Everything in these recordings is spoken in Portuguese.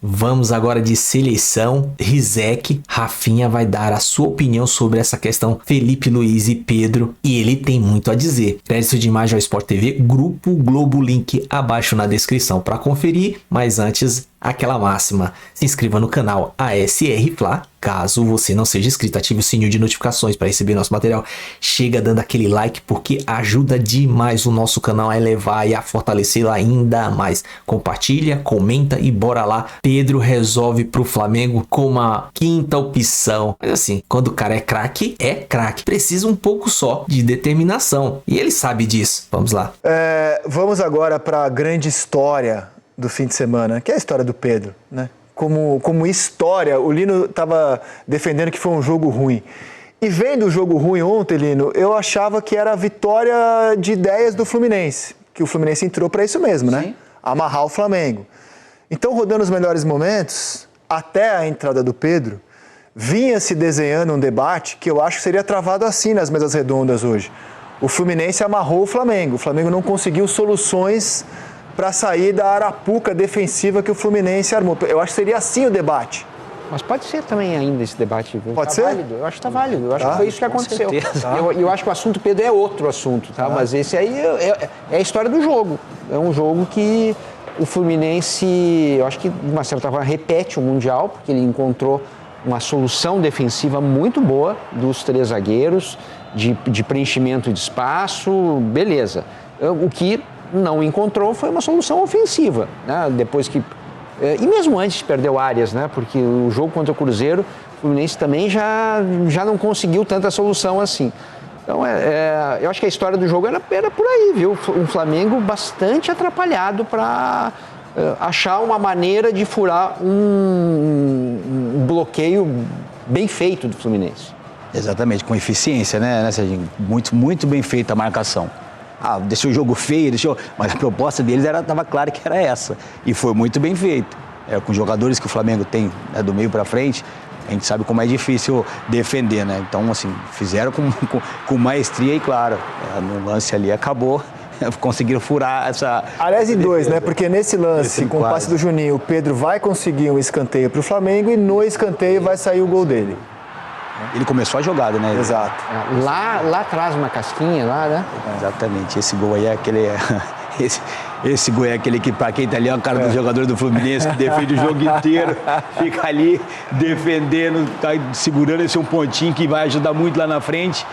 Vamos agora de seleção. Rizek, Rafinha vai dar a sua opinião sobre essa questão Felipe Luiz e Pedro, e ele tem muito a dizer. Crédito de imagem ao Sport TV, Grupo Globo, link abaixo na descrição para conferir, mas antes, aquela máxima, se inscreva no canal ASR Fla, caso você não seja inscrito, ative o sininho de notificações para receber nosso material, chega dando aquele like porque ajuda demais o nosso canal a elevar e a fortalecê-lo ainda mais. Compartilha, comenta e bora lá. Pedro resolve pro Flamengo como a quinta opção, mas assim, quando o cara é craque, precisa um pouco só de determinação e ele sabe disso. Vamos lá. Vamos agora para a grande história do fim de semana, que é a história do Pedro, né? Como história, o Lino estava defendendo que foi um jogo ruim. E vendo o jogo ruim ontem, Lino, eu achava que era a vitória de ideias do Fluminense, que o Fluminense entrou para isso mesmo, né? Amarrar o Flamengo. Então, rodando os melhores momentos, até a entrada do Pedro, vinha se desenhando um debate que eu acho que seria travado assim nas mesas redondas hoje. O Fluminense amarrou o Flamengo não conseguiu soluções para sair da arapuca defensiva que o Fluminense armou. Eu acho que seria assim o debate. Mas pode ser também ainda esse debate. Pode ser? Válido. Eu acho que está válido. Eu acho que foi isso que aconteceu. Eu acho que o assunto Pedro é outro assunto, tá? Mas esse aí é a história do jogo. É um jogo que o Fluminense, eu acho que de uma certa forma repete o Mundial, porque ele encontrou uma solução defensiva muito boa dos três zagueiros, de preenchimento de espaço, beleza. O que não encontrou foi uma solução ofensiva, né? Depois que... E mesmo antes perdeu áreas, né? Porque o jogo contra o Cruzeiro, o Fluminense também já não conseguiu tanta solução assim. Então, eu acho que a história do jogo era por aí, viu? Um Flamengo bastante atrapalhado para achar uma maneira de furar um bloqueio bem feito do Fluminense. Exatamente, com eficiência, né, Serginho? Muito bem feita a marcação. Deixou o jogo feio, mas a proposta deles estava clara que era essa. E foi muito bem feito. Com jogadores que o Flamengo tem, né, do meio para frente, a gente sabe como é difícil defender, né? Então, assim, fizeram com maestria e, claro, no lance ali acabou, conseguiram furar essa... Aliás, em dois, né? Porque nesse lance, com o passe do Juninho, o Pedro vai conseguir um escanteio para o Flamengo e no escanteio vai sair o gol dele. Ele começou a jogada, né? Exato. Lá atrás, uma casquinha, lá, né? Exatamente. Esse gol aí é aquele... Esse gol é aquele que, pra quem tá ali, é o cara do jogador do Fluminense, que defende o jogo inteiro, fica ali defendendo, tá segurando esse um pontinho que vai ajudar muito lá na frente.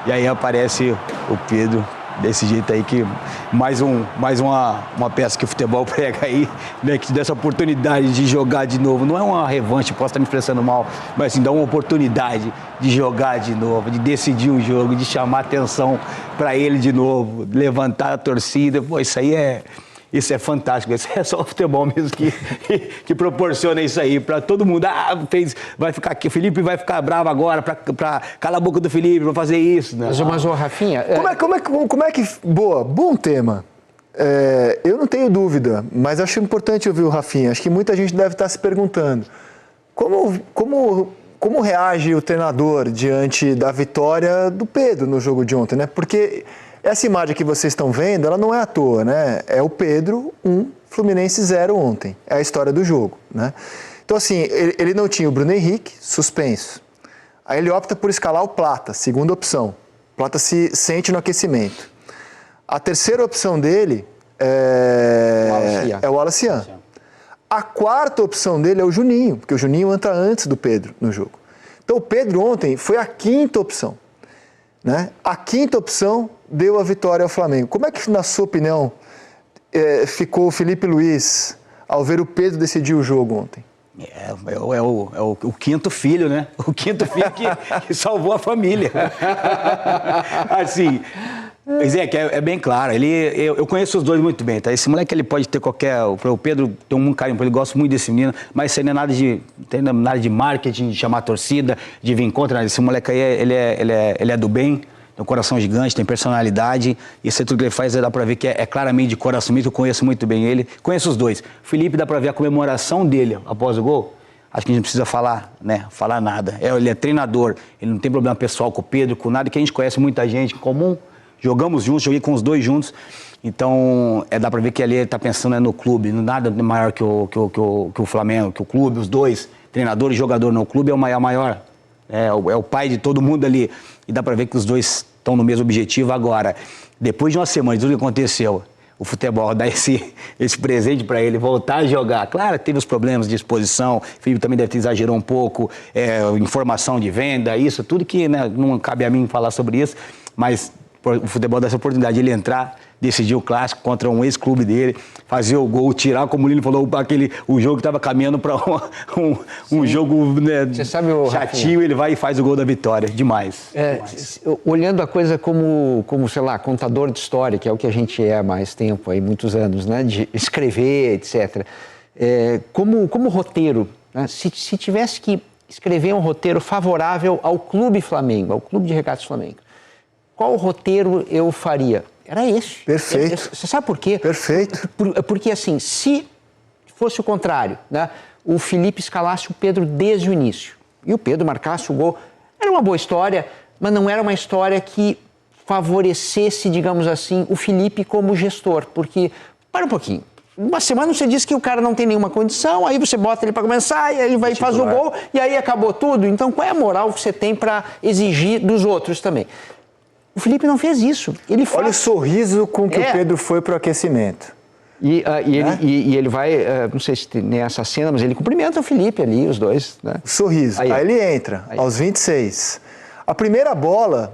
E aí aparece o Pedro, desse jeito aí, que mais uma peça que o futebol prega aí, né, que te dá essa oportunidade de jogar de novo. Não é uma revanche, posso estar me expressando mal, mas assim, dá uma oportunidade de jogar de novo, de decidir o jogo, de chamar atenção para ele de novo, levantar a torcida. Pô, isso é fantástico, isso é só o futebol mesmo que proporciona isso aí para todo mundo. Vai ficar aqui, o Felipe vai ficar bravo agora para calar a boca do Felipe, para fazer isso, né? Mas o Rafinha... Como é que... Bom tema. Eu não tenho dúvida, mas acho importante ouvir o Rafinha. Acho que muita gente deve estar se perguntando como reage o treinador diante da vitória do Pedro no jogo de ontem, né? Porque essa imagem que vocês estão vendo, ela não é à toa, né? É o Pedro 1, Fluminense 0 ontem. É a história do jogo, né? Então, assim, ele não tinha o Bruno Henrique, suspenso. Aí ele opta por escalar o Plata, segunda opção. O Plata se sente no aquecimento. A terceira opção dele é o Alacian. A quarta opção dele é o Juninho, porque o Juninho entra antes do Pedro no jogo. Então, o Pedro ontem foi a quinta opção, né? A quinta opção deu a vitória ao Flamengo. Como é que, na sua opinião, ficou o Felipe Luiz ao ver o Pedro decidir o jogo ontem? É o quinto filho, né? O quinto filho que salvou a família. Assim, é bem claro. Eu conheço os dois muito bem, tá? Esse moleque, ele pode ter o Pedro tem um carinho, ele gosta muito desse menino, mas isso aí não é nada de marketing, de chamar a torcida, de vir contra. Esse moleque aí, ele é do bem. Tem um coração gigante, tem personalidade, isso tudo que ele faz, dá pra ver que é claramente de coração mesmo. Eu conheço muito bem ele, conheço os dois. Felipe, dá pra ver a comemoração dele após o gol. Acho que a gente não precisa falar nada. Ele é treinador, ele não tem problema pessoal com o Pedro, com nada, que a gente conhece muita gente em comum. Jogamos juntos, joguei com os dois juntos. Então, dá para ver que ali ele está pensando no clube, nada maior que o Flamengo, que o clube, os dois, treinador e jogador no clube, é o maior. É o pai de todo mundo ali. E dá para ver que os dois estão no mesmo objetivo agora. Depois de uma semana de tudo que aconteceu, o futebol dá esse presente para ele voltar a jogar. Claro, teve os problemas de exposição, o Felipe também deve ter exagerado um pouco, informação de venda, isso, tudo que, né, não cabe a mim falar sobre isso, mas o futebol dá essa oportunidade de ele entrar, decidir o clássico contra um ex-clube dele, fazer o gol, tirar, como o Lino falou, o jogo que estava caminhando para um jogo, né, chatinho, ele vai e faz o gol da vitória. Demais. Demais. Olhando a coisa como, sei lá, contador de história, que é o que a gente é há mais tempo, aí, muitos anos, né, de escrever, etc. Como roteiro, né, se tivesse que escrever um roteiro favorável ao Clube Flamengo, ao Clube de Regatas Flamengo, qual roteiro eu faria? Era esse. Perfeito. Você sabe por quê? Perfeito. Porque, assim, se fosse o contrário, né? O Felipe escalasse o Pedro desde o início e o Pedro marcasse o gol, era uma boa história, mas não era uma história que favorecesse, digamos assim, o Felipe como gestor. Porque, para um pouquinho, uma semana você diz que o cara não tem nenhuma condição, aí você bota ele para começar, e aí ele vai e faz o gol, e aí acabou tudo. Então, qual é a moral que você tem para exigir dos outros também? O Felipe não fez isso. Olha o sorriso com que o Pedro foi para o aquecimento. E ele vai, não sei se tem essa cena, mas ele cumprimenta o Felipe ali, os dois. Né? O sorriso. Aí ele entra, aos 26. A primeira bola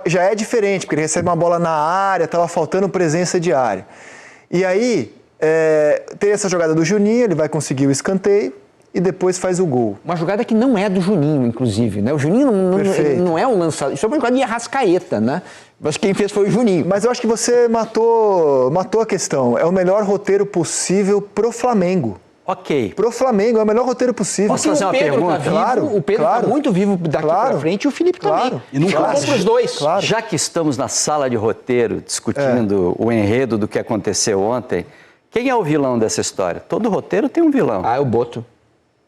já é diferente, porque ele recebe uma bola na área, estava faltando presença de área. E aí, tem essa jogada do Juninho, ele vai conseguir o escanteio e depois faz o gol. Uma jogada que não é do Juninho, inclusive, né? O Juninho não é um lançador. Isso é uma jogada de Arrascaeta, né? Mas quem fez foi o Juninho. Mas eu acho que você matou a questão. É o melhor roteiro possível pro Flamengo. Ok. Pro Flamengo, é o melhor roteiro possível. Posso fazer uma pergunta? Claro. O Pedro está muito vivo daqui para frente e o Felipe também. E nunca para os dois. Claro. Já que estamos na sala de roteiro discutindo o enredo do que aconteceu ontem, quem é o vilão dessa história? Todo roteiro tem um vilão. É o Boto.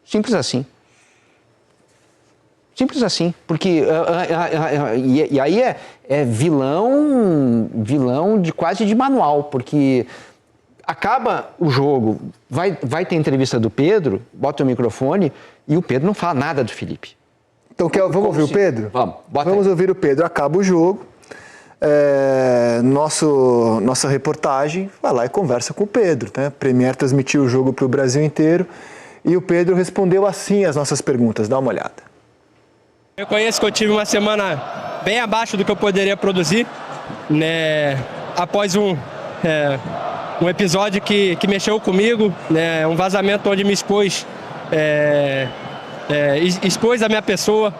Simples assim. Simples assim. Porque e aí é vilão de quase de manual, porque acaba o jogo, vai ter entrevista do Pedro, bota o microfone e o Pedro não fala nada do Felipe. Então vamos ouvir o Pedro? Vamos ouvir o Pedro. Acaba o jogo. Nossa reportagem vai lá e conversa com o Pedro, né? Premier transmitiu o jogo para o Brasil inteiro e o Pedro respondeu assim às nossas perguntas. Dá uma olhada. Eu conheço que eu tive uma semana bem abaixo do que eu poderia produzir, né? Após um episódio que mexeu comigo, né? Um vazamento onde me expôs a minha pessoa,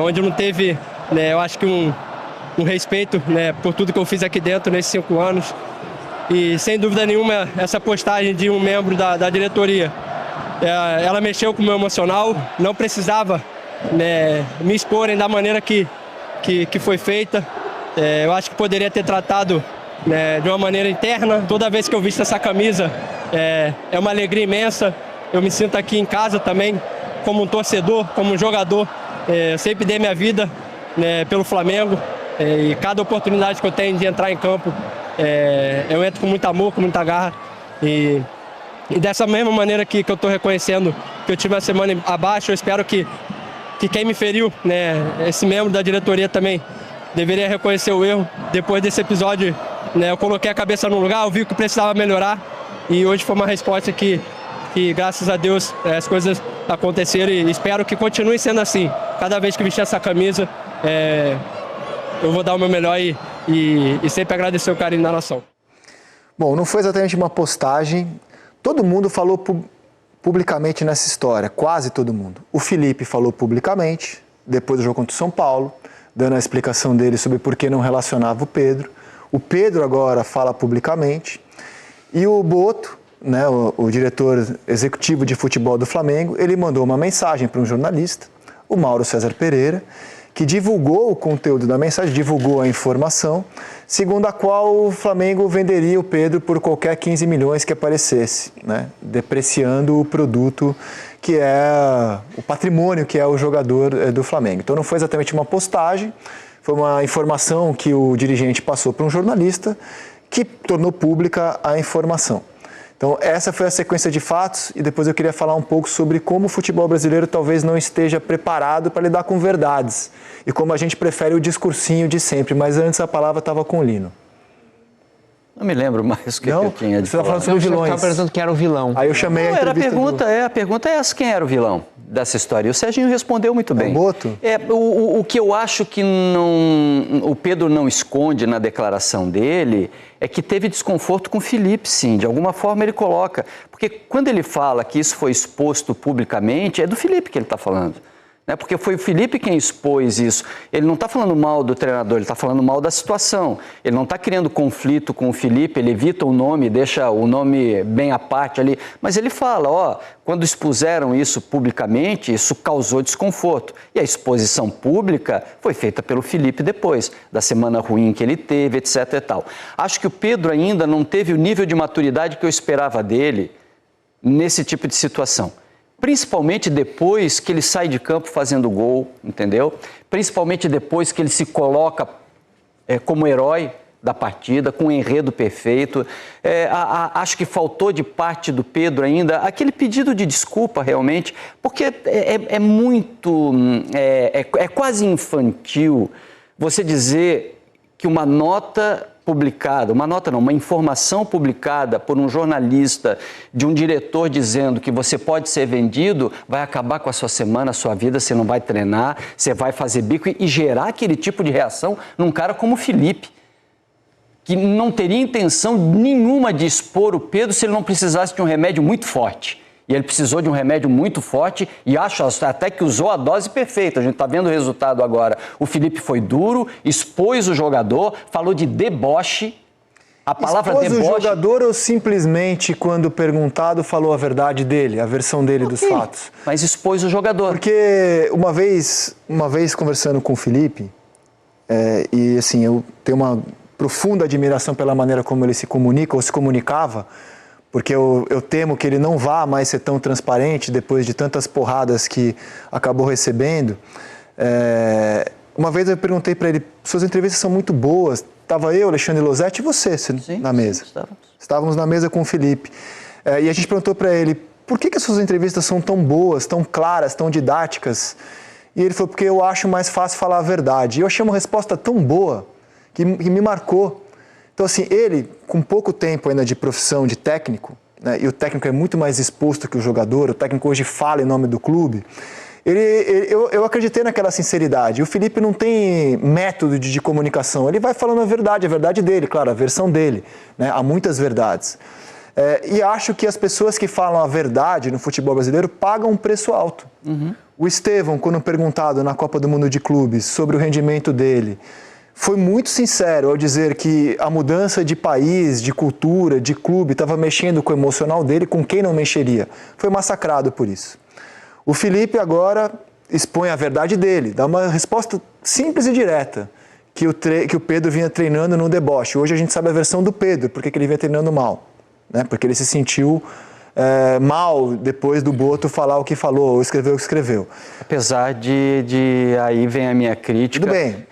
onde não teve, né, eu acho que um respeito, né, por tudo que eu fiz aqui dentro nesses 5 anos. E sem dúvida nenhuma, essa postagem de um membro da diretoria, ela mexeu com o meu emocional, não precisava, né, me exporem da maneira que foi feita. Eu acho que poderia ter tratado, né, de uma maneira interna. Toda vez que eu visto essa camisa, é uma alegria imensa. Eu me sinto aqui em casa também, como um torcedor, como um jogador. Eu sempre dei minha vida, né, pelo Flamengo. E cada oportunidade que eu tenho de entrar em campo, eu entro com muito amor, com muita garra. E dessa mesma maneira que eu estou reconhecendo que eu tive uma semana abaixo, eu espero que quem me feriu, né, esse membro da diretoria também, deveria reconhecer o erro. Depois desse episódio, né, eu coloquei a cabeça no lugar, eu vi que precisava melhorar. E hoje foi uma resposta que graças a Deus, as coisas aconteceram e espero que continue sendo assim. Cada vez que vestir essa camisa, eu vou dar o meu melhor e sempre agradecer o carinho da nação. Bom, não foi exatamente uma postagem. Todo mundo falou publicamente nessa história, quase todo mundo. O Felipe falou publicamente, depois do jogo contra o São Paulo, dando a explicação dele sobre por que não relacionava o Pedro. O Pedro agora fala publicamente. E o Boto, né, o diretor executivo de futebol do Flamengo, ele mandou uma mensagem para um jornalista, o Mauro César Pereira, que divulgou o conteúdo da mensagem, divulgou a informação, segundo a qual o Flamengo venderia o Pedro por qualquer 15 milhões que aparecesse, né? Depreciando o produto que é o patrimônio que é o jogador do Flamengo. Então não foi exatamente uma postagem, foi uma informação que o dirigente passou para um jornalista que tornou pública a informação. Então, essa foi a sequência de fatos e depois eu queria falar um pouco sobre como o futebol brasileiro talvez não esteja preparado para lidar com verdades e como a gente prefere o discursinho de sempre. Mas antes a palavra estava com o Lino. Não me lembro mais o que eu tinha de falar. Você estava falando sobre Você vilões. estava perguntando quem era o vilão. Aí eu chamei Não, a entrevista a pergunta é essa, quem era o vilão dessa história? E o Serginho respondeu muito bem. O Boto? O que eu acho que o Pedro não esconde na declaração dele é que teve desconforto com o Felipe, sim. De alguma forma ele coloca. Porque quando ele fala que isso foi exposto publicamente, é do Felipe que ele está falando. Porque foi o Felipe quem expôs isso. Ele não está falando mal do treinador, ele está falando mal da situação. Ele não está criando conflito com o Felipe, ele evita o nome, deixa o nome bem à parte ali. Mas ele fala, quando expuseram isso publicamente, isso causou desconforto. E a exposição pública foi feita pelo Felipe depois, da semana ruim que ele teve, etc. e tal. Acho que o Pedro ainda não teve o nível de maturidade que eu esperava dele nesse tipo de situação. Principalmente depois que ele sai de campo fazendo gol, entendeu? Principalmente depois que ele se coloca como herói da partida, com um enredo perfeito. Acho que faltou de parte do Pedro ainda aquele pedido de desculpa realmente, porque é quase infantil você dizer que uma nota publicada, uma informação publicada por um jornalista, de um diretor dizendo que você pode ser vendido, vai acabar com a sua semana, a sua vida, você não vai treinar, você vai fazer bico e gerar aquele tipo de reação num cara como o Felipe, que não teria intenção nenhuma de expor o Pedro se ele não precisasse de um remédio muito forte. E ele precisou de um remédio muito forte e acho até que usou a dose perfeita. A gente está vendo o resultado agora. O Felipe foi duro, expôs o jogador, falou de deboche. A palavra expôs deboche... o jogador ou simplesmente, quando perguntado, falou a verdade dele, a versão dele dos fatos? Mas expôs o jogador. Porque uma vez conversando com o Felipe, e assim, eu tenho uma profunda admiração pela maneira como ele se comunica ou se comunicava, porque eu temo que ele não vá mais ser tão transparente depois de tantas porradas que acabou recebendo. Uma vez eu perguntei para ele, suas entrevistas são muito boas, estava eu, Alexandre Losetti e você na mesa. Estávamos na mesa com o Felipe. E a gente perguntou para ele, por que as suas entrevistas são tão boas, tão claras, tão didáticas? E ele falou, porque eu acho mais fácil falar a verdade. E eu achei uma resposta tão boa que me marcou. Então, assim, ele, com pouco tempo ainda de profissão, de técnico, né, e o técnico é muito mais exposto que o jogador, o técnico hoje fala em nome do clube, eu acreditei naquela sinceridade. O Felipe não tem método de comunicação, ele vai falando a verdade dele, claro, a versão dele, né, há muitas verdades. E acho que as pessoas que falam a verdade no futebol brasileiro pagam um preço alto. Uhum. O Estevão, quando perguntado na Copa do Mundo de Clubes sobre o rendimento dele, foi muito sincero ao dizer que a mudança de país, de cultura, de clube, estava mexendo com o emocional dele, com quem não mexeria. Foi massacrado por isso. O Felipe agora expõe a verdade dele, dá uma resposta simples e direta, que o Pedro vinha treinando no deboche. Hoje a gente sabe a versão do Pedro, porque ele vinha treinando mal, né? Porque ele se sentiu mal depois do Boto falar o que falou, ou escrever o que escreveu. Apesar de aí vem a minha crítica, tudo bem.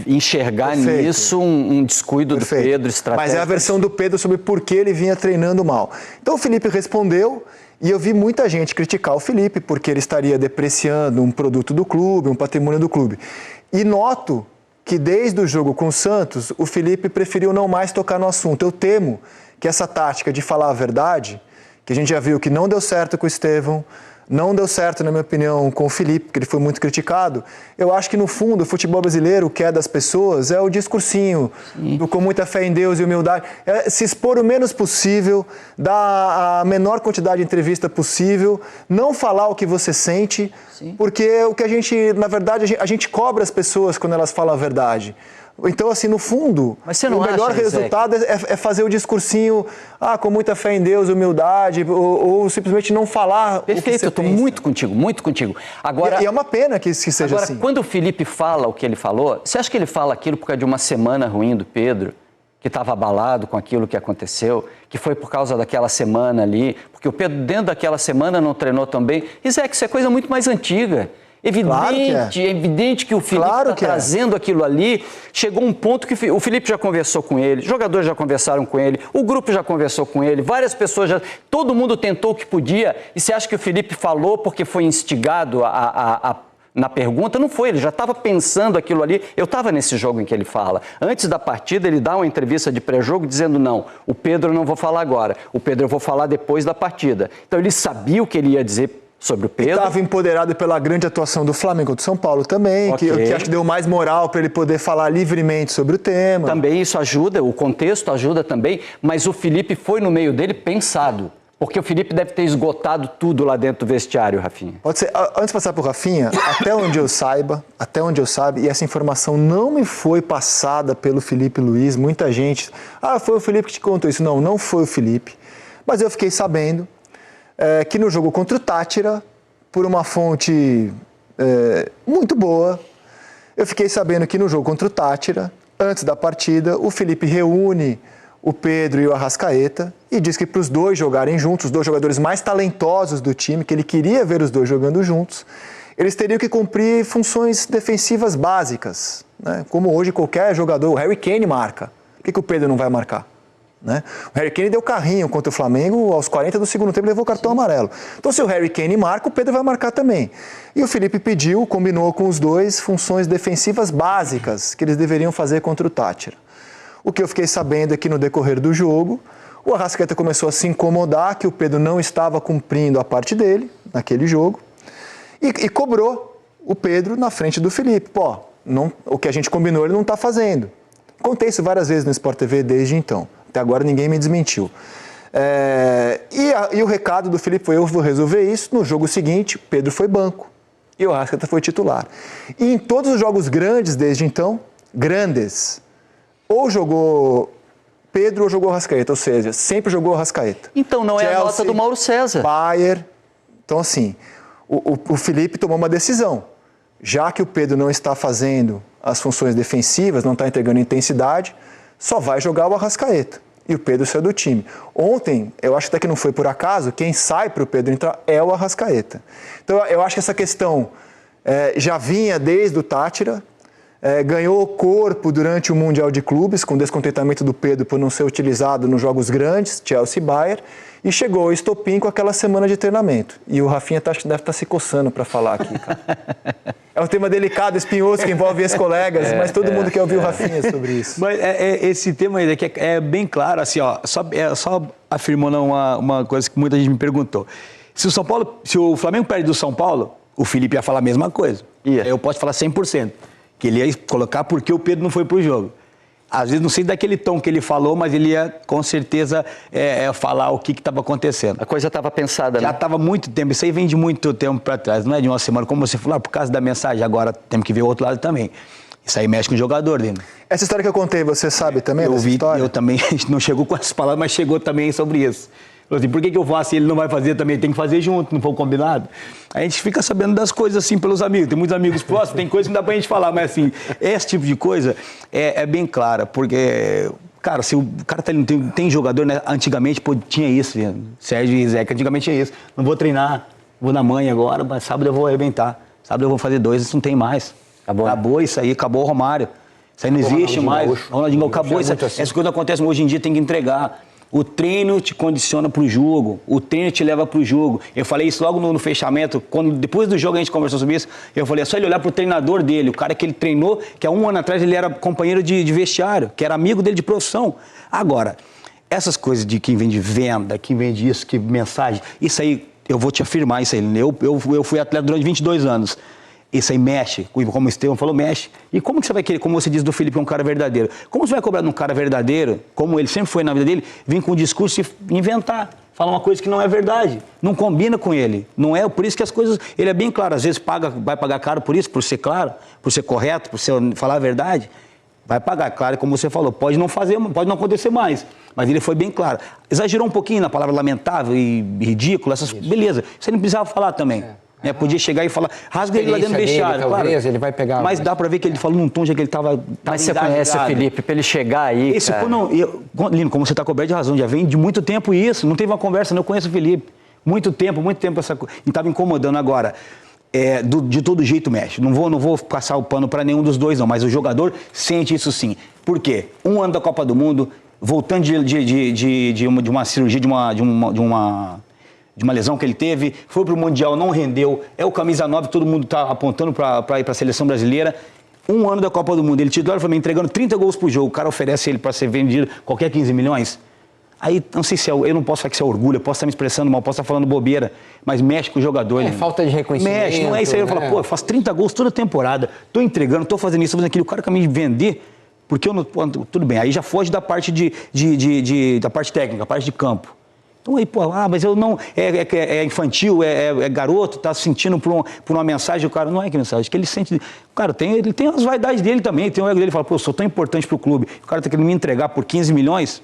Enxergar Perfeito. Nisso um descuido Perfeito. do Pedro, estratégico. Mas é a versão do Pedro sobre por que ele vinha treinando mal. Então o Felipe respondeu e eu vi muita gente criticar o Felipe porque ele estaria depreciando um produto do clube, um patrimônio do clube. E noto que desde o jogo com o Santos, o Felipe preferiu não mais tocar no assunto. Eu temo que essa tática de falar a verdade, que a gente já viu que não deu certo com o Estevão, não deu certo, na minha opinião, com o Felipe, porque ele foi muito criticado. Eu acho que, no fundo, o futebol brasileiro, o que é das pessoas, é o discursinho, com muita fé em Deus e humildade. É se expor o menos possível, dar a menor quantidade de entrevista possível, não falar o que você sente, porque o que a gente, na verdade, a gente cobra as pessoas quando elas falam a verdade. Então, assim, no fundo, o melhor resultado é fazer o discursinho com muita fé em Deus, humildade, ou simplesmente não falar. Perfeito, eu estou muito contigo. Agora, e é uma pena que seja agora, assim. Quando o Felipe fala o que ele falou, você acha que ele fala aquilo por causa de uma semana ruim do Pedro, que estava abalado com aquilo que aconteceu, que foi por causa daquela semana ali, porque o Pedro, dentro daquela semana, não treinou tão bem? Isso é coisa muito mais antiga. Evidente, é evidente que o Felipe está trazendo aquilo ali. Chegou um ponto que o Felipe já conversou com ele, os jogadores já conversaram com ele, o grupo já conversou com ele, várias pessoas já... Todo mundo tentou o que podia. E você acha que o Felipe falou porque foi instigado na pergunta? Não foi, ele já estava pensando aquilo ali. Eu estava nesse jogo em que ele fala. Antes da partida, ele dá uma entrevista de pré-jogo dizendo: não, o Pedro eu não vou falar agora, o Pedro eu vou falar depois da partida. Então ele sabia o que ele ia dizer sobre o Pedro. Estava empoderado pela grande atuação do Flamengo do São Paulo também, que acho que deu mais moral para ele poder falar livremente sobre o tema. Também isso ajuda, o contexto ajuda também, mas o Felipe foi no meio dele pensado. Porque o Felipe deve ter esgotado tudo lá dentro do vestiário, Rafinha. Pode ser. Antes de passar para o Rafinha, até onde eu saiba, e essa informação não me foi passada pelo Felipe Luiz, muita gente... foi o Felipe que te contou isso. Não foi o Felipe. Mas eu fiquei sabendo que no jogo contra o Tátira, por uma fonte muito boa, eu fiquei sabendo que no jogo contra o Tátira, antes da partida, o Felipe reúne o Pedro e o Arrascaeta e diz que para os dois jogarem juntos, os dois jogadores mais talentosos do time, que ele queria ver os dois jogando juntos, eles teriam que cumprir funções defensivas básicas, né? Como hoje qualquer jogador, o Harry Kane marca. Por que o Pedro não vai marcar? Né? O Harry Kane deu carrinho contra o Flamengo, aos 40 do segundo tempo levou cartão amarelo. Então se o Harry Kane marca, o Pedro vai marcar também. E o Felipe combinou com os dois funções defensivas básicas que eles deveriam fazer contra o Tátira. O que eu fiquei sabendo é que no decorrer do jogo, o Arrascaeta começou a se incomodar que o Pedro não estava cumprindo a parte dele naquele jogo e cobrou o Pedro na frente do Felipe. O que a gente combinou ele não está fazendo. Contei isso várias vezes no Sport TV desde então. Até agora ninguém me desmentiu. E o recado do Felipe foi: eu vou resolver isso. No jogo seguinte, Pedro foi banco e o Arrascaeta foi titular. E em todos os jogos grandes desde então, ou jogou Pedro ou jogou Arrascaeta, ou seja, sempre jogou Arrascaeta. Então não é a nota do Mauro César. Bayern. Então assim, o Felipe tomou uma decisão. Já que o Pedro não está fazendo as funções defensivas, não está entregando intensidade, só vai jogar o Arrascaeta. E o Pedro saiu do time. Ontem, eu acho até que não foi por acaso, quem sai para o Pedro entrar é o Arrascaeta. Então eu acho que essa questão já vinha desde o Tátira, ganhou corpo durante o Mundial de Clubes, com descontentamento do Pedro por não ser utilizado nos jogos grandes, Chelsea e Bayern, e chegou ao estopim com aquela semana de treinamento. E o Rafinha acho que deve estar se coçando para falar aqui, cara. É um tema delicado, espinhoso, que envolve ex-colegas, mas todo mundo quer ouvir o Rafinha sobre isso. Mas esse tema aí é bem claro, assim, só afirmando uma coisa que muita gente me perguntou. Se o Flamengo perde do São Paulo, o Felipe ia falar a mesma coisa. Eu posso falar 100%. Que ele ia colocar porque o Pedro não foi pro jogo. Às vezes, não sei daquele tom que ele falou, mas ele ia, com certeza, falar o que estava acontecendo. A coisa estava pensada, Já estava muito tempo, isso aí vem de muito tempo para trás, não é de uma semana, como você falou, por causa da mensagem, agora temos que ver o outro lado também. Isso aí mexe com o jogador, né? Essa história que eu contei, você sabe também dessa história? Eu também, não chegou com essas palavras, mas chegou também sobre isso. Assim, por que eu faço e ele não vai fazer também? Tem que fazer junto, não foi combinado? A gente fica sabendo das coisas assim pelos amigos. Tem muitos amigos próximos, tem coisas que não dá pra gente falar, mas assim, esse tipo de coisa é bem clara, porque, cara, se o cara tem jogador, né? Antigamente tinha isso, Sérgio e Zeca, antigamente tinha isso. Não vou treinar, vou na manhã agora, mas sábado eu vou arrebentar. Sábado eu vou fazer 2, isso não tem mais. Acabou isso aí, acabou o Romário. Isso aí não existe mais. Ronaldinho acabou isso. Essa coisa acontece hoje em dia, tem que entregar. O treino te condiciona para o jogo, o treino te leva para o jogo. Eu falei isso logo no fechamento, depois do jogo a gente conversou sobre isso, eu falei, é só ele olhar para o treinador dele, o cara que ele treinou, que há 1 ano atrás ele era companheiro de vestiário, que era amigo dele de profissão. Agora, essas coisas de quem vem de venda, quem vende isso, que mensagem, isso aí, eu vou te afirmar isso aí, eu fui atleta durante 22 anos. Isso aí mexe, como o Estevão falou, mexe. E como que você vai querer, como você diz do Felipe, é um cara verdadeiro? Como você vai cobrar de um cara verdadeiro, como ele sempre foi na vida dele, vir com um discurso e inventar, falar uma coisa que não é verdade, não combina com ele, não é? Por isso que as coisas, ele é bem claro, às vezes vai pagar caro por isso, por ser claro, por ser correto, por falar a verdade, vai pagar, claro, como você falou, pode não acontecer mais, mas ele foi bem claro. Exagerou um pouquinho na palavra lamentável e ridículo, beleza, você não precisava falar também. Podia chegar e falar, rasga ele lá dentro do vestiário, claro. Ele vai pegar, mas dá pra ver que ele falou num tom já que ele tava Mas você conhece o Felipe, pra ele chegar aí, Lino, como você tá coberto de razão, já vem de muito tempo isso, não teve uma conversa, eu conheço o Felipe. Muito tempo essa coisa, e tava incomodando agora. de todo jeito mexe. Não vou passar o pano para nenhum dos dois, não, mas o jogador sente isso sim. Por quê? Um ano da Copa do Mundo, voltando de uma cirurgia, de uma lesão que ele teve, foi pro Mundial, não rendeu, é o camisa 9 que todo mundo está apontando para ir para a seleção brasileira. Um ano da Copa do Mundo, ele titular, foi entregando 30 gols por jogo, o cara oferece ele para ser vendido qualquer 15 milhões. Aí, não sei se eu não posso falar que isso é orgulho, eu posso estar me expressando mal, posso estar falando bobeira, mas mexe com o jogador. Falta de reconhecimento. Mexe, não é isso aí. Eu falo, eu faço 30 gols toda temporada, tô entregando, tô fazendo isso, tô fazendo aquilo, o cara quer me vender, porque eu não... Tudo bem, aí já foge da parte da parte técnica, a parte de campo. Então aí, mas eu não... É infantil, é garoto, tá sentindo por uma mensagem, o cara, não é que mensagem, que ele sente... Cara, ele tem as vaidades dele também, tem o ego dele, ele fala, eu sou tão importante pro clube, o cara tá querendo me entregar por 15 milhões...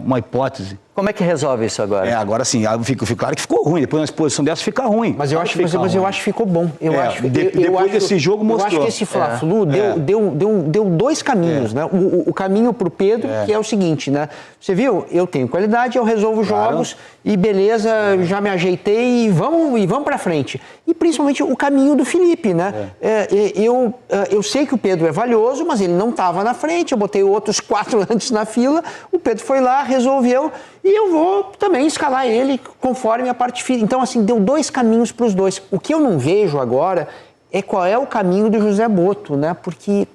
uma hipótese. Como é que resolve isso agora? Agora sim, fica claro que ficou ruim. Depois de uma exposição dessa fica ruim. Mas eu acho que ficou bom. Depois desse jogo mostrou. Eu acho que esse Fla-Flu deu dois caminhos, né? O caminho pro Pedro, que é o seguinte, né? Você viu? Eu tenho qualidade, eu resolvo jogos e beleza, já me ajeitei e vamos pra frente. E principalmente o caminho do Felipe, né? Eu sei que o Pedro é valioso, mas ele não estava na frente, eu botei outros 4 antes na fila, o Pedro foi lá, resolveu, e eu vou também escalar ele conforme a parte física. Então, assim, deu 2 caminhos para os dois. O que eu não vejo agora é qual é o caminho do José Botto, né? Porque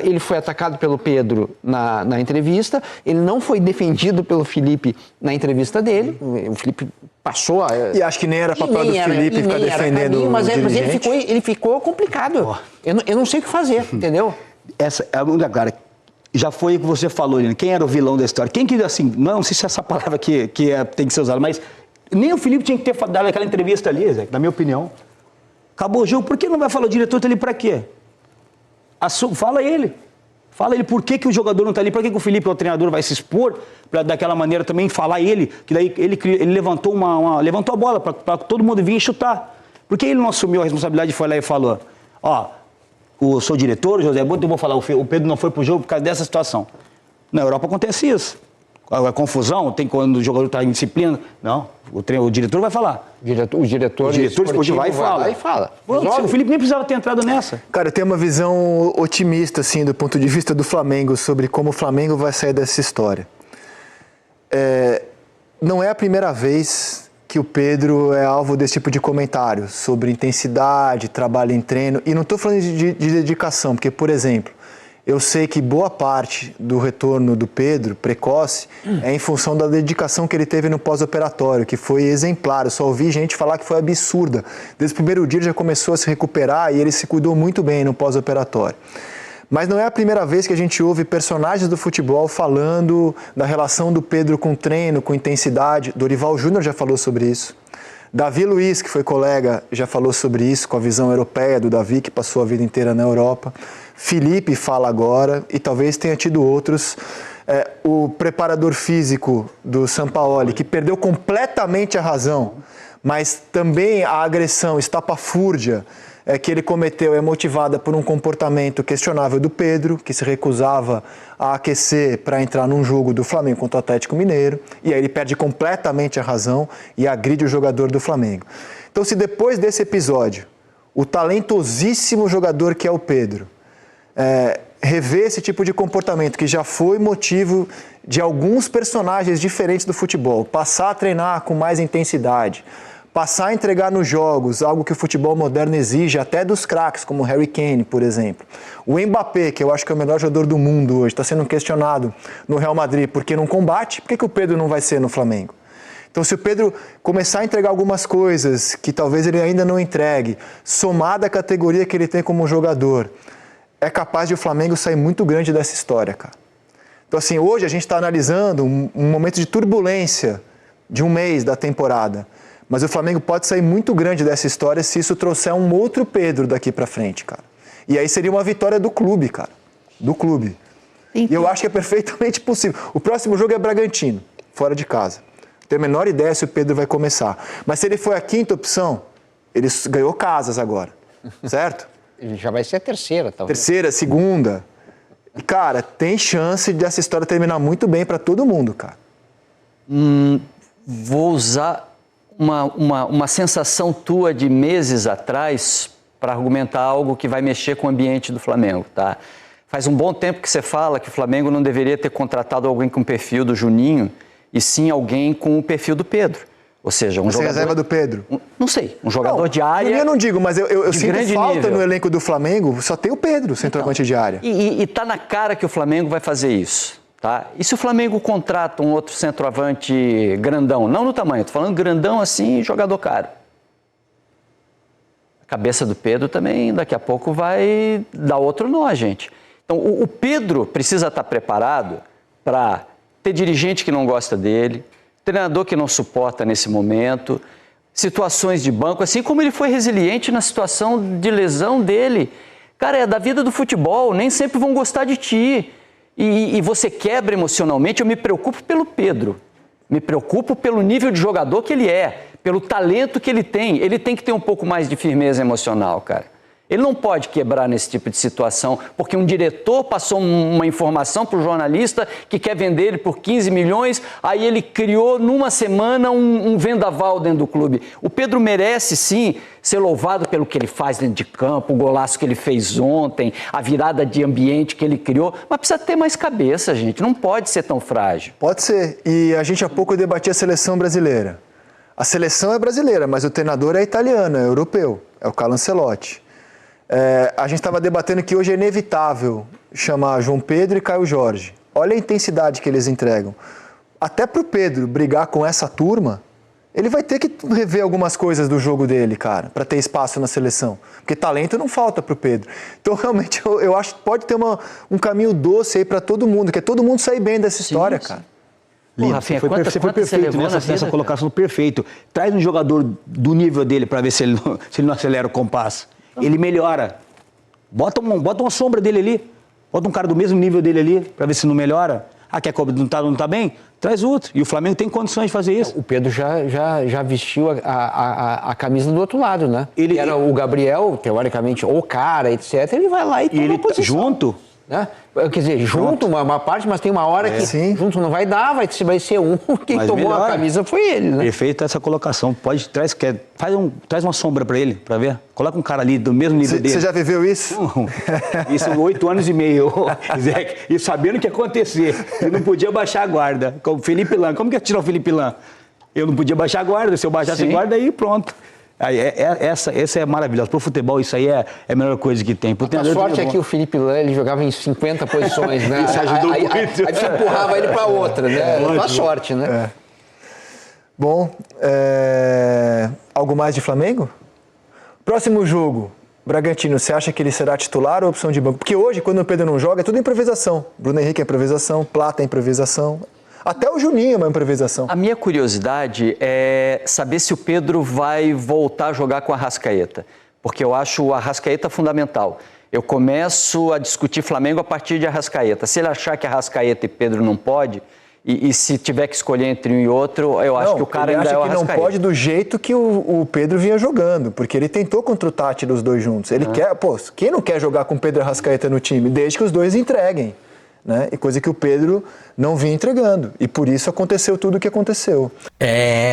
ele foi atacado pelo Pedro na entrevista, ele não foi defendido pelo Felipe na entrevista dele, o Felipe passou... E acho que nem era papel do Felipe ficar defendendo o dirigente. Mas ele ficou complicado. Eu não sei o que fazer, entendeu? Essa é uma clara. Já foi o que você falou, Lino. Quem era o vilão da história? Quem que, assim, não sei se essa palavra tem que ser usada, mas nem o Felipe tinha que ter dado aquela entrevista ali, Zé, na minha opinião. Acabou o jogo, por que não vai falar o diretor tá ali pra quê? Fala ele. Fala ele por que o jogador não tá ali, por que o Felipe, o treinador, vai se expor pra daquela maneira também falar ele, que daí ele levantou levantou a bola pra todo mundo vir e chutar. Por que ele não assumiu a responsabilidade e foi lá e falou, eu sou diretor, José Botto, eu vou falar, o Pedro não foi pro jogo por causa dessa situação. Na Europa acontece isso. A confusão, tem quando o jogador está em disciplina. Não, o diretor vai falar. O diretor esportivo vai e fala. O Felipe nem precisava ter entrado nessa. Cara, eu tenho uma visão otimista, assim, do ponto de vista do Flamengo, sobre como o Flamengo vai sair dessa história. Não é a primeira vez que o Pedro é alvo desse tipo de comentário sobre intensidade, trabalho em treino. E não estou falando de dedicação, porque, por exemplo, eu sei que boa parte do retorno do Pedro, precoce, é em função da dedicação que ele teve no pós-operatório, que foi exemplar. Eu só ouvi gente falar que foi absurda. Desde o primeiro dia ele já começou a se recuperar e ele se cuidou muito bem no pós-operatório. Mas não é a primeira vez que a gente ouve personagens do futebol falando da relação do Pedro com treino, com intensidade. Dorival Júnior já falou sobre isso. Davi Luiz, que foi colega, já falou sobre isso, com a visão europeia do Davi, que passou a vida inteira na Europa. Felipe fala agora, e talvez tenha tido outros. O preparador físico do Sampaoli, que perdeu completamente a razão, mas também a agressão estapafúrdia que ele cometeu é motivada por um comportamento questionável do Pedro, que se recusava a aquecer para entrar num jogo do Flamengo contra o Atlético Mineiro, e aí ele perde completamente a razão e agride o jogador do Flamengo. Então, se depois desse episódio, o talentosíssimo jogador que é o Pedro, rever esse tipo de comportamento, que já foi motivo de alguns personagens diferentes do futebol, passar a treinar com mais intensidade, passar a entregar nos jogos algo que o futebol moderno exige, até dos craques, como o Harry Kane, por exemplo. O Mbappé, que eu acho que é o melhor jogador do mundo hoje, está sendo questionado no Real Madrid porque não combate, por que o Pedro não vai ser no Flamengo? Então, se o Pedro começar a entregar algumas coisas que talvez ele ainda não entregue, somada à categoria que ele tem como jogador, é capaz de o Flamengo sair muito grande dessa história, cara. Então, assim, hoje a gente está analisando um momento de turbulência de um mês da temporada. Mas o Flamengo pode sair muito grande dessa história se isso trouxer um outro Pedro daqui pra frente, cara. E aí seria uma vitória do clube, cara. Do clube. E eu acho que é perfeitamente possível. O próximo jogo é Bragantino, fora de casa. Não tenho a menor ideia se o Pedro vai começar. Mas se ele foi a quinta opção, ele ganhou casas agora, certo? Ele já vai ser a terceira, talvez. Terceira, segunda. E, cara, tem chance dessa história terminar muito bem pra todo mundo, cara. Vou usar uma sensação tua de meses atrás para argumentar algo que vai mexer com o ambiente do Flamengo, tá? Faz um bom tempo que você fala que o Flamengo não deveria ter contratado alguém com o perfil do Juninho, e sim alguém com o perfil do Pedro. Ou seja, um jogador... reserva do Pedro? Não sei, um jogador de área... Eu não digo, mas eu sinto falta nível. no elenco do Flamengo, só tem o Pedro, centroavante de área. E tá na cara que o Flamengo vai fazer isso, tá? E se o Flamengo contrata um outro centroavante grandão, não no tamanho, tô falando grandão assim, jogador caro. A cabeça do Pedro também daqui a pouco vai dar outro nó, gente. Então, o Pedro precisa estar preparado para ter dirigente que não gosta dele, treinador que não suporta nesse momento, situações de banco, assim como ele foi resiliente na situação de lesão dele. Cara, é da vida do futebol, nem sempre vão gostar de ti. E você quebra emocionalmente. Eu me preocupo pelo Pedro, me preocupo pelo nível de jogador que ele é, pelo talento que ele tem. Ele tem que ter um pouco mais de firmeza emocional, cara. Ele não pode quebrar nesse tipo de situação, porque um diretor passou uma informação para o jornalista que quer vender ele por 15 milhões, aí ele criou numa semana um vendaval dentro do clube. O Pedro merece, sim, ser louvado pelo que ele faz dentro de campo, o golaço que ele fez ontem, a virada de ambiente que ele criou, mas precisa ter mais cabeça, gente, não pode ser tão frágil. Pode ser, e a gente há pouco debatia a seleção brasileira. A seleção é brasileira, mas o treinador é italiano, é europeu, é o Carlo Ancelotti. A gente estava debatendo que hoje é inevitável chamar João Pedro e Caio Jorge. Olha a intensidade que eles entregam. Até para o Pedro brigar com essa turma, ele vai ter que rever algumas coisas do jogo dele, cara, para ter espaço na seleção. Porque talento não falta para o Pedro. Então, realmente, eu acho que pode ter um caminho doce aí para todo mundo, que é todo mundo sair bem dessa história, sim. Cara. Pô, Rafinha, você foi perfeito nessa colocação, perfeito. Traz um jogador do nível dele para ver se ele não acelera o compasso. Ele melhora. Bota uma sombra dele ali. Bota um cara do mesmo nível dele ali, para ver se não melhora. Quer não tá bem? Traz outro. E o Flamengo tem condições de fazer isso. O Pedro já vestiu a camisa do outro lado, né? Ele era o Gabriel, teoricamente, o cara, etc. Ele vai lá e toma ele posição. Junto? Né? Quer dizer, junto uma parte, mas tem uma hora que sim. Junto não vai dar, vai ser um. Quem mas tomou melhora. A camisa foi ele, né? Perfeito essa colocação. Traz uma sombra para ele, para ver. Coloca um cara ali do mesmo nível dele. Você já viveu isso? Isso 8 anos e meio, Zé. E sabendo o que ia acontecer. Eu não podia baixar a guarda. Como o Felipe Lan. Como que ia tirar o Felipe Lan? Eu não podia baixar a guarda. Se eu baixasse a guarda, aí pronto. Essa é maravilhosa. Pro futebol, isso aí é a melhor coisa que tem. A sorte é que o Felipe Lan, ele jogava em 50 posições, né? Isso ajudou muito. Aí você empurrava ele para outra, né? A sorte, né? Bom, algo mais de Flamengo? Próximo jogo, Bragantino, você acha que ele será titular ou opção de banco? Porque hoje, quando o Pedro não joga, é tudo improvisação. Bruno Henrique é improvisação, Plata é improvisação. Até o Juninho é uma improvisação. A minha curiosidade é saber se o Pedro vai voltar a jogar com a Arrascaeta, porque eu acho o Arrascaeta fundamental. Eu começo a discutir Flamengo a partir de Arrascaeta. Se ele achar que Arrascaeta e Pedro não pode, e se tiver que escolher entre um e outro, eu acho que o cara ainda é o Arrascaeta. Ele acha que não pode do jeito que o Pedro vinha jogando, porque ele tentou contra o Tati os dois juntos. Ele quer, quem não quer jogar com o Pedro e Arrascaeta no time? Desde que os dois entreguem. Né? E coisa que o Pedro não vinha entregando. E por isso aconteceu tudo o que aconteceu.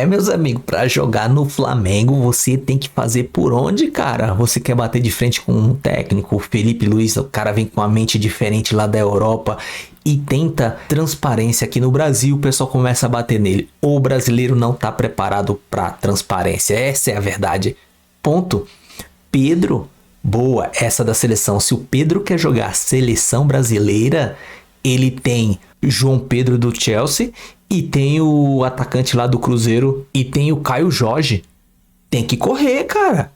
Meus amigos, pra jogar no Flamengo, você tem que fazer por onde, cara? Você quer bater de frente com um técnico, o Felipe Luiz, o cara vem com uma mente diferente lá da Europa e tenta transparência aqui no Brasil, o pessoal começa a bater nele. O brasileiro não tá preparado pra transparência, essa é a verdade. Ponto. Pedro, boa, essa da seleção. Se o Pedro quer jogar seleção brasileira, ele tem João Pedro do Chelsea e tem o atacante lá do Cruzeiro e tem o Caio Jorge. Tem que correr, cara.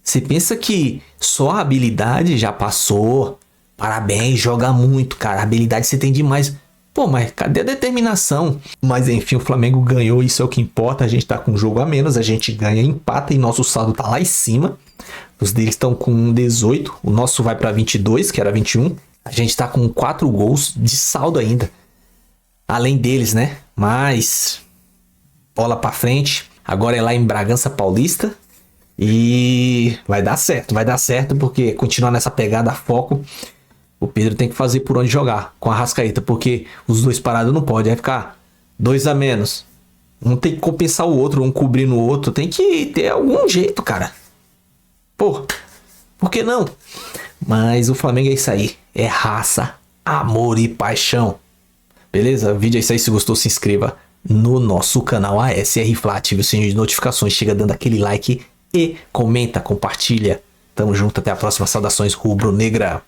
Você pensa que só a habilidade já passou? Parabéns, joga muito, cara. A habilidade você tem demais. Pô, mas cadê a determinação? Mas enfim, o Flamengo ganhou, isso é o que importa. A gente tá com um jogo a menos, a gente ganha, empata e nosso saldo tá lá em cima. Os deles estão com 18, o nosso vai para 22, que era 21. A gente tá com 4 gols de saldo ainda. Além deles, né? Mas bola para frente. Agora é lá em Bragança Paulista. E vai dar certo, porque continuar nessa pegada, foco. O Pedro tem que fazer por onde jogar com a Arrascaeta, porque os dois parados não podem. Vai ficar 2 a menos. Um tem que compensar o outro, um cobrindo o outro. Tem que ter algum jeito, cara. Pô, por que não? Mas o Flamengo é isso aí. É raça, amor e paixão. Beleza? O vídeo é isso aí. Se gostou, se inscreva no nosso canal ASR Fla. Ative o sininho de notificações. Chega dando aquele like e comenta, compartilha. Tamo junto. Até a próxima. Saudações rubro-negra.